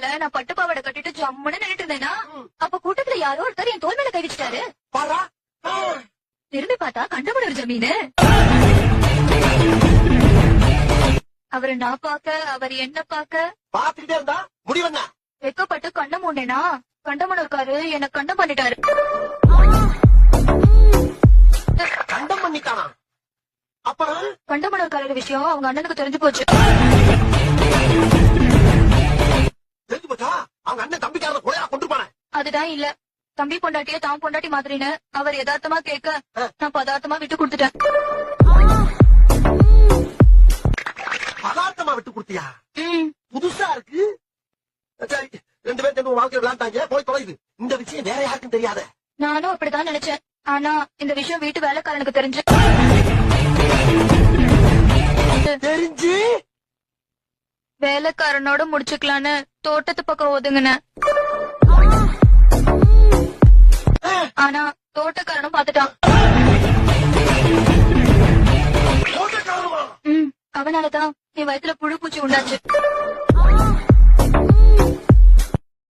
திருவிழால நான் பட்டு பாவாடை கட்டிட்டு ஜம்முன்னு நின்னுட்டு இருந்தேனா அப்ப கூட்டத்துல யாரோ ஒருத்தர் என் தோல் மேல கை வச்சுட்டாரு. திரும்பி பார்த்தா கண்டமனூர் ஜமீனு. அவரு நான் பாக்க, அவர் என்ன பாக்க பாத்துக்கிட்டே இருந்தா முடிவென்ன? வெக்கப்பட்டு கண்டம் மூண்டேனா கண்டமனூர்காரு என்ன கண்டம் பண்ணிட்டாரு. கண்டம் பண்ணிட்டானா? அப்புறம் கண்டமனூர்காரர் விஷயம் அவங்க அண்ணனுக்கு தெரிஞ்சு போச்சு. தெரிஞ்சு போச்சா? அவங்க அண்ணன் தம்பிக்காரத கொலையா கொண்டு போன? அதுதான் இல்ல, தம்பி பொண்டாட்டிய தான் பொண்டாட்டி மாதிரின்னு அவர் யதார்த்தமா கேட்க நான் பதார்த்தமா விட்டு கொடுத்துட்டேன். பதார்த்தமா விட்டு கொடுத்தியா? புதுசா இருக்கு. சரி, 2 பேரும் சேர்ந்து வாழ்க்கை விளையாண்டாங்க, போய் தொலைது. இந்த விஷயம் வேற யாருக்கும் தெரியாத. நானும் அப்படிதான் நினைச்சேன். ஆனா இந்த விஷயம் வீட்டு வேலைக்காரனுக்கு தெரிஞ்சு வேலைக்காரனோட முடிச்சுக்கலான்னு தோட்டத்து பக்கம் ஒதுங்கினேன். ஆனா தோட்டக்காரனும் பாத்துட்டான். அவனாலதான் என் வயித்துல புழு பூச்சி உண்டாச்சு.